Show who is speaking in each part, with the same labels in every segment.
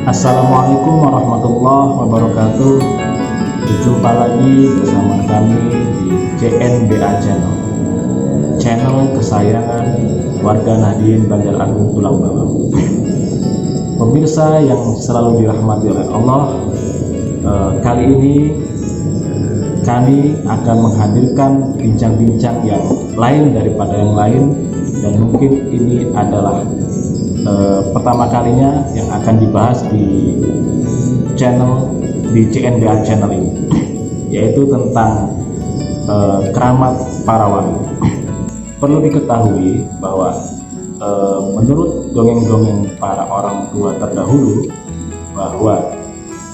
Speaker 1: Assalamualaikum warahmatullahi wabarakatuh. Berjumpa lagi bersama kami di CNBA Channel, channel kesayangan warga Nahdien Banjar Agung Tulang Bawang. Pemirsa yang selalu dirahmati oleh Allah, kali ini kami akan menghadirkan bincang-bincang yang lain daripada yang lain, dan mungkin ini adalah pertama kalinya yang akan dibahas di CNBA Channel ini, yaitu tentang keramat para wali. Perlu diketahui bahwa menurut dongeng-dongeng para orang tua terdahulu, bahwa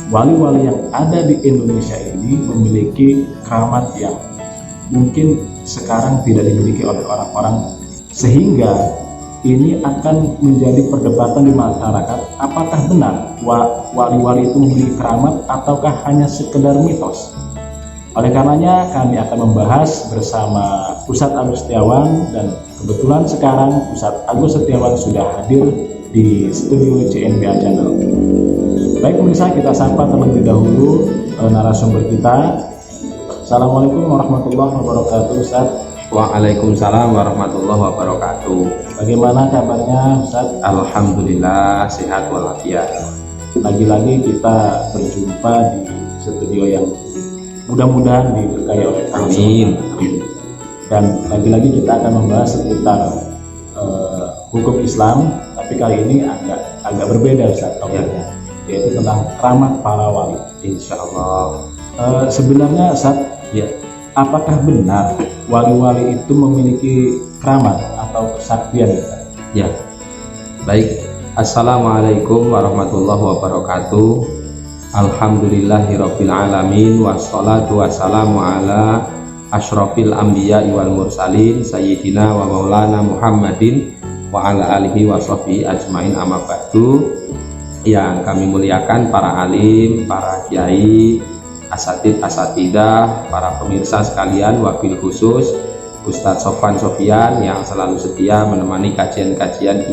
Speaker 1: wali-wali yang ada di Indonesia ini memiliki keramat yang mungkin sekarang tidak dimiliki oleh orang-orang, sehingga ini akan menjadi perdebatan di masyarakat, apakah benar wali-wali itu memiliki keramat ataukah hanya sekedar mitos. Oleh karenanya kami akan membahas bersama Ustadz Agus Setiawan, dan kebetulan sekarang Ustadz Agus Setiawan sudah hadir di studio CNBA Channel. Baik pemirsa, kita sapa terlebih dahulu narasumber kita. Assalamualaikum warahmatullahi wabarakatuh, Ustadz.
Speaker 2: Waalaikumsalam warahmatullahi wabarakatuh.
Speaker 1: Bagaimana kabarnya, Ustadz?
Speaker 2: Alhamdulillah sehat walafiat.
Speaker 1: Lagi-lagi kita berjumpa di studio yang mudah-mudahan diberkahi oleh Allah.
Speaker 2: Amin.
Speaker 1: Dan lagi-lagi kita akan membahas seputar hukum Islam, tapi kali ini agak berbeda, Ustadz, topiknya, yaitu tentang keramat para wali.
Speaker 2: Insya Allah.
Speaker 1: Sebenarnya, Ustadz,
Speaker 2: Ya.
Speaker 1: apakah benar wali-wali itu memiliki keramat atau kesaktian?
Speaker 2: Ya. Baik. Assalamualaikum warahmatullahi wabarakatuh. Alhamdulillahirabbil alamin, wassalatu wassalamu ala asyrafil anbiya'i wal mursalin sayyidina wa maulana Muhammadin wa ala alihi wa sahbihi ajmain, amma ba'du. Yang kami muliakan para alim, para kiai, asatidah, para pemirsa sekalian, wabil khusus Ustadz Sofwan Sofian yang selalu setia menemani kajian-kajian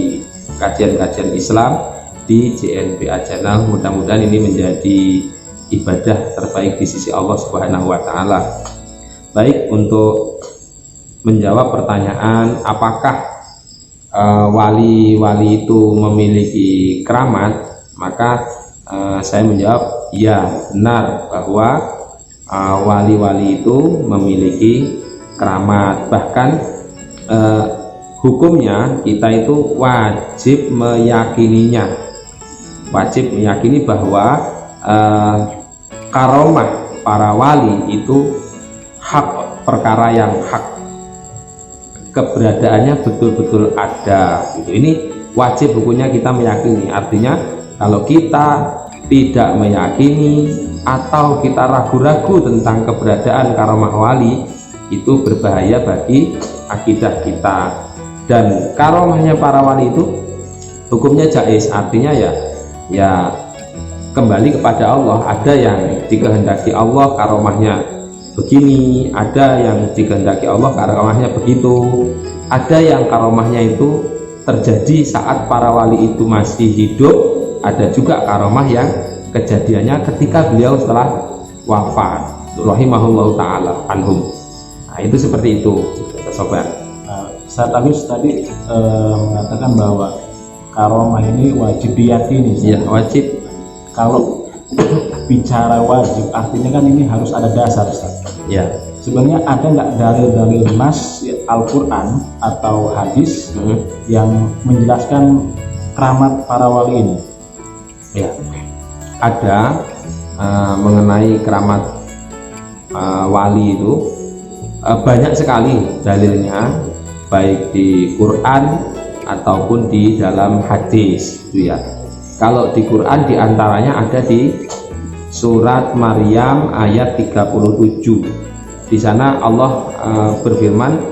Speaker 2: Islam di CNBA Channel. Mudah-mudahan ini menjadi ibadah terbaik di sisi Allah Subhanahu wa Ta'ala. Baik, untuk menjawab pertanyaan apakah wali-wali itu memiliki keramat, maka saya menjawab ya, benar bahwa wali-wali itu memiliki keramat. Bahkan hukumnya kita itu wajib meyakininya, wajib meyakini bahwa karomah para wali itu hak, perkara yang hak, keberadaannya betul-betul ada gitu. Ini wajib hukumnya kita meyakini. Artinya kalau kita tidak meyakini atau kita ragu-ragu tentang keberadaan karomah wali, itu berbahaya bagi akidah kita. Dan karomahnya para wali itu hukumnya jaiz, artinya ya kembali kepada Allah. Ada yang dikehendaki Allah karomahnya begini, ada yang dikehendaki Allah karomahnya begitu, ada yang karomahnya itu terjadi saat para wali itu masih hidup, ada juga karomah yang kejadiannya ketika beliau setelah wafat, rahimahullahu ta'ala anhum. Nah, itu seperti itu, sobat.
Speaker 1: Ustadz Agus tadi mengatakan bahwa karomah ini wajib diyakini.
Speaker 2: Iya, wajib.
Speaker 1: Kalau bicara wajib, artinya kan ini harus ada dasar, Ustadz.
Speaker 2: Ya.
Speaker 1: Sebenarnya ada nggak dalil-dalil nas Al-Quran atau hadis yang menjelaskan keramat para wali ini?
Speaker 2: Ya, ada mengenai keramat wali itu banyak sekali dalilnya, baik di Quran ataupun di dalam hadis itu ya. Kalau di Quran diantaranya ada di surat Maryam ayat 37. Di sana Allah berfirman,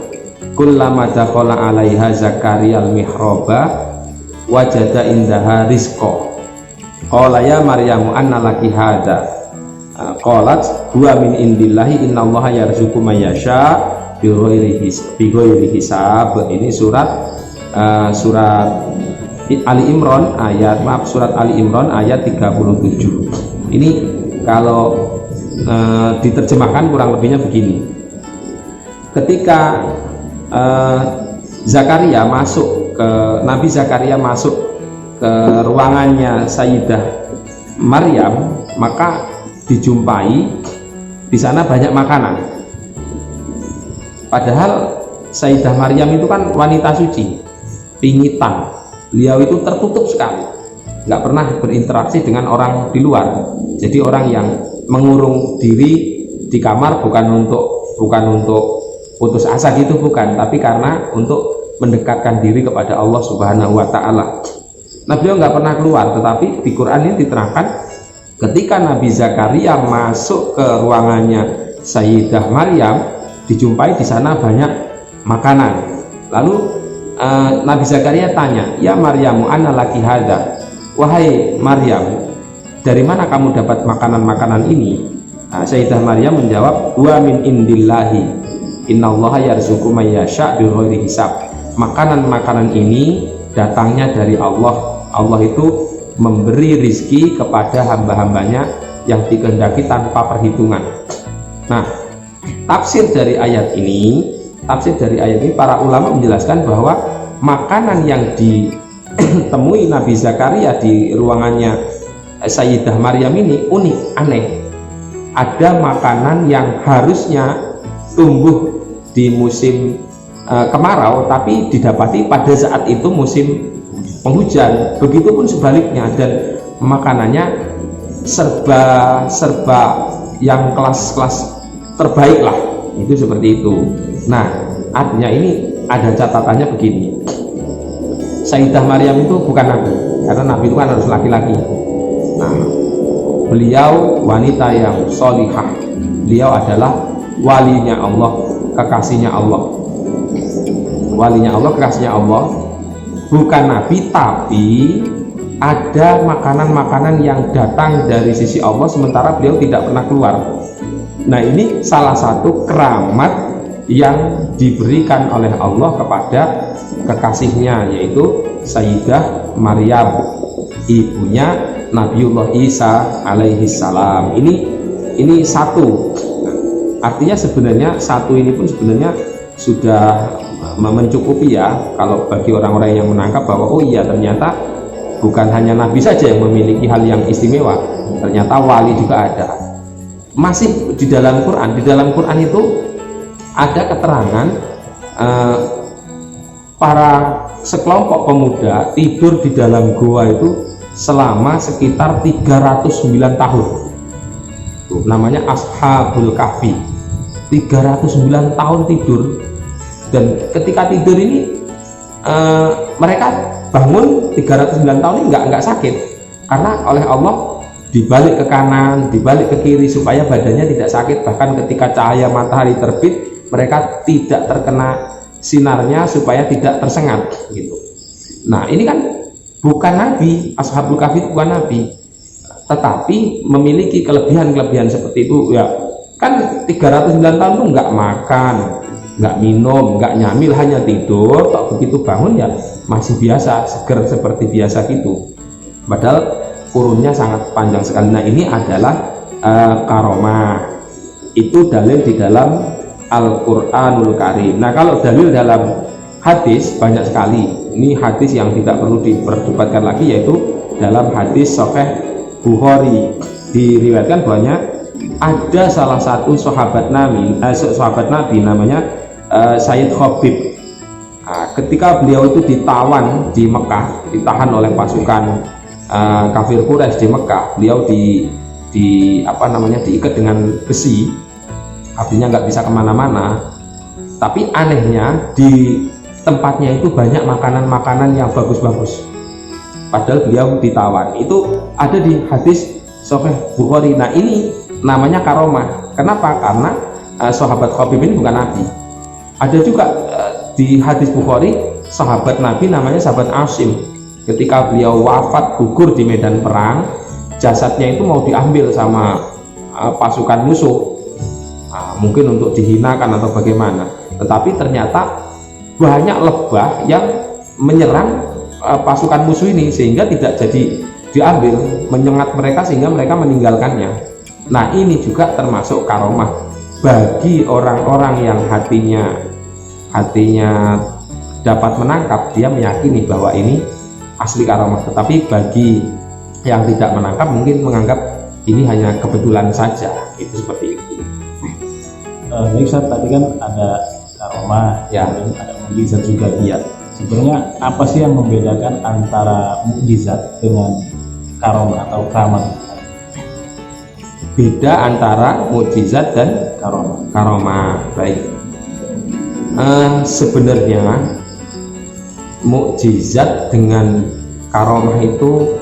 Speaker 2: kullama dakhala 'alaiha Zakariyal mihraba wajada indaha rizqa qala ya Maryamu anna laki hada qalat huwa min indillahi innallaha yarzuqu may yasha bighairi hisab. Ini surat surat Ali Imran ayat 37. Ini kalau diterjemahkan kurang lebihnya begini. Ketika Nabi Zakaria masuk ke ruangannya Sayyidah Maryam, maka dijumpai di sana banyak makanan. Padahal Sayyidah Maryam itu kan wanita suci, pingitan. Beliau itu tertutup sekali, nggak pernah berinteraksi dengan orang di luar. Jadi orang yang mengurung diri di kamar bukan untuk putus asa gitu, bukan, tapi karena untuk mendekatkan diri kepada Allah Subhanahu wa Ta'ala. Nah, beliau nggak pernah keluar, tetapi di Quran ini diterangkan ketika Nabi Zakaria masuk ke ruangannya Sayyidah Maryam, dijumpai di sana banyak makanan. Lalu Nabi Zakaria tanya, "Ya Maryamu, anna laki hadza?" Wahai Maryam, dari mana kamu dapat makanan-makanan ini? Sayyidah Maryam menjawab, "Wa min indillahi, innallaha yarzuqu may yasha' bighairi hisab." Makanan-makanan ini datangnya dari Allah. Allah itu memberi rizki kepada hamba-hambanya yang dikehendaki tanpa perhitungan. Nah, tafsir dari ayat ini para ulama menjelaskan bahwa makanan yang ditemui Nabi Zakaria di ruangannya Sayyidah Maryam ini unik, aneh. Ada makanan yang harusnya tumbuh di musim kemarau, tapi didapati pada saat itu musim penghujan. Begitupun sebaliknya, dan makanannya serba yang kelas-kelas terbaik lah, itu seperti itu. Nah, artinya ini ada catatannya begini. Sayyidah Maryam itu bukan nabi, karena nabi itu kan harus laki-laki. Nah, beliau wanita yang sholihah. Beliau adalah walinya Allah, kekasihnya Allah. Walinya Allah, kekasihnya Allah. Bukan nabi, tapi ada makanan-makanan yang datang dari sisi Allah sementara beliau tidak pernah keluar. Nah, ini salah satu keramat yang diberikan oleh Allah kepada kekasihnya, yaitu Sayyidah Maryam, ibunya Nabiullah Isa alaihi salam. Ini satu. Artinya sebenarnya satu ini pun sebenarnya sudah mencukupi ya, kalau bagi orang-orang yang menangkap bahwa oh iya, ternyata bukan hanya Nabi saja yang memiliki hal yang istimewa, ternyata wali juga ada. Masih di dalam Quran itu ada keterangan para sekelompok pemuda tidur di dalam goa itu selama sekitar 309 tahun. Tuh, namanya Ashabul Kahfi. 309 tahun tidur, dan ketika tidur ini mereka bangun 309 tahun ini nggak sakit, karena oleh Allah dibalik ke kanan, dibalik ke kiri supaya badannya tidak sakit. Bahkan ketika cahaya matahari terbit, mereka tidak terkena sinarnya supaya tidak tersengat gitu. Nah, ini kan bukan nabi, Ashabul Kahfi bukan nabi, tetapi memiliki kelebihan-kelebihan seperti itu ya. Kan 309 tahun itu nggak makan, nggak minum, nggak nyamil, hanya tidur. Tok begitu bangun ya masih biasa, seger seperti biasa gitu. Padahal kurunnya sangat panjang sekali. Nah, ini adalah karomah. Itu dalil di dalam Al-Quranul Karim. Nah, kalau dalil dalam hadis banyak sekali. Ini hadis yang tidak perlu diperdebatkan lagi, yaitu dalam hadis Sahih Bukhari diriwayatkan bahwanya ada salah satu sahabat Nabi namanya Sayyid Khabib. Ketika beliau itu ditawan di Mekah, ditahan oleh pasukan kafir Quraisy di Mekah, beliau diikat dengan besi, artinya nggak bisa kemana-mana. Tapi anehnya di tempatnya itu banyak makanan-makanan yang bagus-bagus, padahal beliau ditawan. Itu ada di hadis Sahih Bukhari. Nah, ini namanya karomah. Kenapa? Karena sahabat Khabib ini bukan nabi. Ada juga di hadis Bukhari sahabat nabi namanya sahabat Asim. Ketika beliau wafat gugur di medan perang, jasadnya itu mau diambil sama pasukan musuh, mungkin untuk dihinakan atau bagaimana. Tetapi ternyata banyak lebah yang menyerang pasukan musuh ini, sehingga tidak jadi diambil, menyengat mereka sehingga mereka meninggalkannya. Nah, ini juga termasuk karomah bagi orang-orang yang hatinya dapat menangkap, dia meyakini bahwa ini asli karomah. Tetapi bagi yang tidak menangkap mungkin menganggap ini hanya kebetulan saja, itu seperti itu.
Speaker 1: Baik Ustaz, tadi kan ada karomah,
Speaker 2: Ya.
Speaker 1: kemudian ada mukjizat juga.
Speaker 2: Iya.
Speaker 1: Sebenarnya apa sih yang membedakan antara mukjizat dengan karomah atau keramat?
Speaker 2: Beda antara mukjizat dan karomah. Baik. Sebenarnya mukjizat dengan karomah itu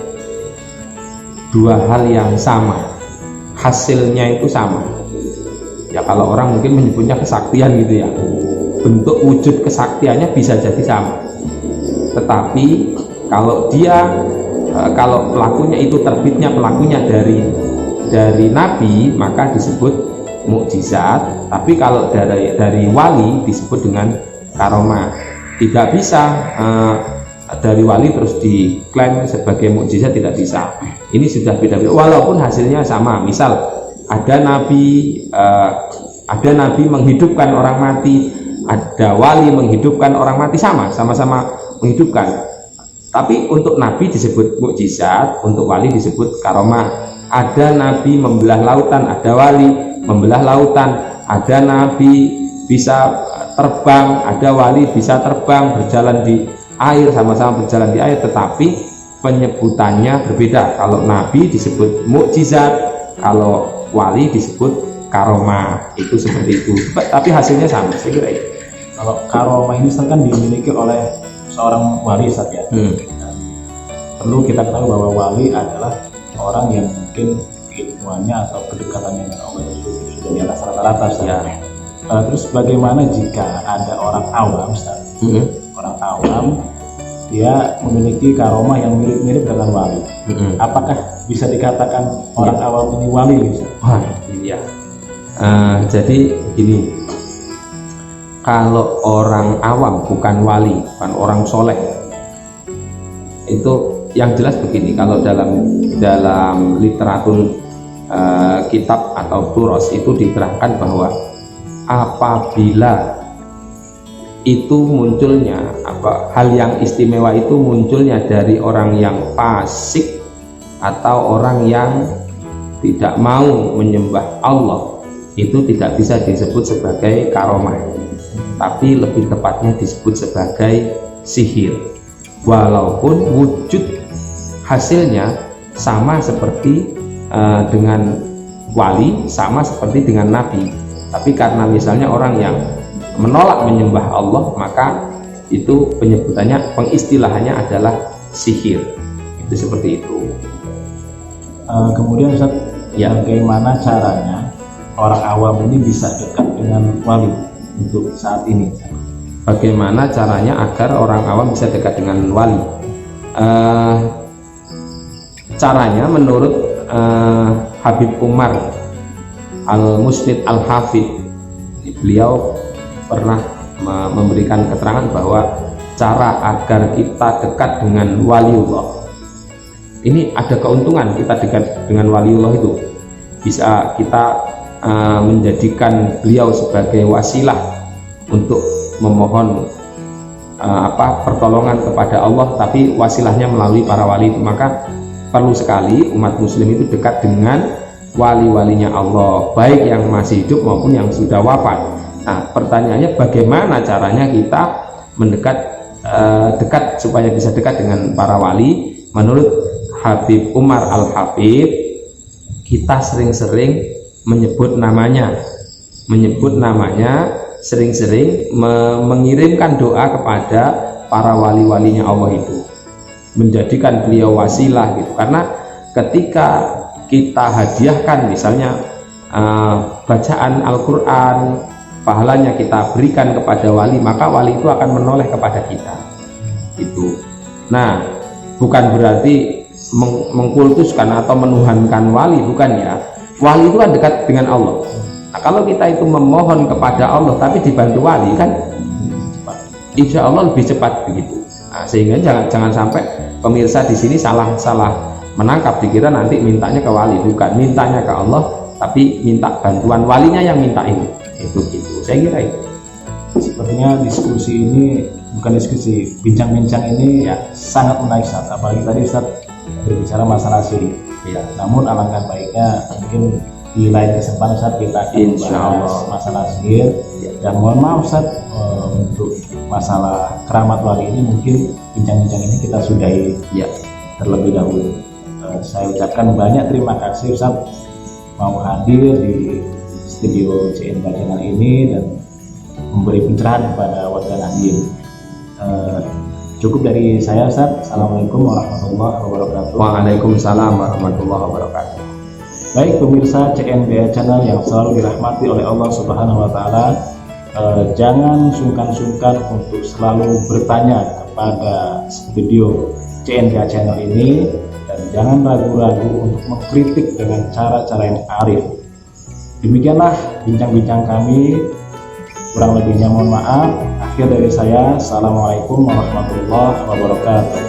Speaker 2: dua hal yang sama, hasilnya itu sama. Ya, kalau orang mungkin menyebutnya kesaktian gitu ya, bentuk wujud kesaktiannya bisa jadi sama, tetapi kalau pelakunya itu terbitnya pelakunya dari nabi, maka disebut mukjizat. Tapi kalau dari wali disebut dengan karomah. Tidak bisa dari wali terus diklaim sebagai mukjizat, tidak bisa. Ini sudah beda-beda walaupun hasilnya sama. Misal ada nabi menghidupkan orang mati, ada wali menghidupkan orang mati, sama-sama menghidupkan. Tapi untuk nabi disebut mukjizat, untuk wali disebut karomah. Ada nabi membelah lautan, ada wali membelah lautan. Ada nabi bisa terbang, ada wali bisa terbang, berjalan di air, sama-sama berjalan di air, tetapi penyebutannya berbeda. Kalau nabi disebut mukjizat, kalau wali disebut karomah. Itu seperti itu, tapi hasilnya sama, saya kira itu.
Speaker 1: Kalau karomah ini kan dimiliki oleh seorang wali, Ustaz, ya. Dan perlu kita ketahui bahwa wali adalah orang yang mungkin keilmuannya atau kedekatannya dengan Allah itu sudah di atas rata-rata, Ustaz.
Speaker 2: Ya.
Speaker 1: Terus bagaimana jika ada orang awam, Ustaz? Orang awam dia memiliki karomah yang mirip-mirip dengan wali. Apakah bisa dikatakan orang awam ini wali, Ustaz?
Speaker 2: Wah, iya. Jadi gini, kalau orang awam bukan wali, bukan orang soleh, itu yang jelas begini. Kalau dalam literatur kitab atau turos itu diterangkan bahwa apabila itu munculnya hal yang istimewa itu munculnya dari orang yang fasik atau orang yang tidak mau menyembah Allah, itu tidak bisa disebut sebagai karomah, tapi lebih tepatnya disebut sebagai sihir, walaupun wujud hasilnya sama seperti dengan wali, sama seperti dengan nabi. Tapi karena misalnya orang yang menolak menyembah Allah, maka itu penyebutannya, pengistilahannya adalah sihir. Itu seperti itu.
Speaker 1: Kemudian Ustaz, bagaimana caranya orang awam ini bisa dekat dengan wali untuk saat ini?
Speaker 2: Bagaimana caranya agar orang awam bisa dekat dengan wali? Caranya menurut Habib Umar Al-Musnid Al-Hafid, beliau pernah memberikan keterangan bahwa cara agar kita dekat dengan waliullah, ini ada keuntungan. Kita dekat dengan waliullah itu bisa kita menjadikan beliau sebagai wasilah untuk memohon pertolongan kepada Allah, tapi wasilahnya melalui para wali itu. Maka perlu sekali umat muslim itu dekat dengan wali-walinya Allah, baik yang masih hidup maupun yang sudah wafat. Nah, pertanyaannya bagaimana caranya kita dekat supaya bisa dekat dengan para wali? Menurut Habib Umar Al-Hafid, kita sering-sering menyebut namanya, sering-sering mengirimkan doa kepada para wali-walinya Allah itu, menjadikan beliau wasilah gitu. Karena ketika kita hadiahkan misalnya bacaan Al-Quran, pahalanya kita berikan kepada wali, maka wali itu akan menoleh kepada kita itu. Nah, bukan berarti mengkultuskan atau menuhankan wali, bukan ya. Wali itu kan dekat dengan Allah. Nah, kalau kita itu memohon kepada Allah tapi dibantu wali, kan insya Allah lebih cepat begitu. Nah, sehingga jangan sampai pemirsa di sini salah menangkap, dikira nanti mintanya ke wali, bukan, mintanya ke Allah, tapi minta bantuan walinya yang minta ini. Itu gitu. Saya kira itu.
Speaker 1: Sepertinya diskusi ini bukan diskusi, bincang-bincang ini ya sangat menarik Ustaz. Apalagi tadi Ustaz berbicara masalah syirik.
Speaker 2: Ya.
Speaker 1: Namun alangkah baiknya mungkin di lain kesempatan Ustaz kita akan membahas masalah sihir. Dan mohon maaf Ustaz, untuk masalah keramat wali ini mungkin bincang-bincang ini kita sudahi
Speaker 2: Ya.
Speaker 1: terlebih dahulu. Saya ucapkan banyak terima kasih Ustaz mau hadir di studio CNBA Channel ini dan memberi pencerahan kepada warga Nahdien. Cukup dari saya Ustaz. Assalamualaikum warahmatullahi wabarakatuh.
Speaker 2: Waalaikumsalam warahmatullahi wabarakatuh.
Speaker 1: Baik pemirsa CNBA Channel yang selalu dirahmati oleh Allah Subhanahu wa taala, jangan sungkan-sungkan untuk selalu bertanya kepada studio CNBA Channel ini, dan jangan ragu-ragu untuk mengkritik dengan cara-cara yang arif. Demikianlah bincang-bincang kami, kurang lebihnya mohon maaf. Akhir dari saya, assalamualaikum warahmatullahi wabarakatuh.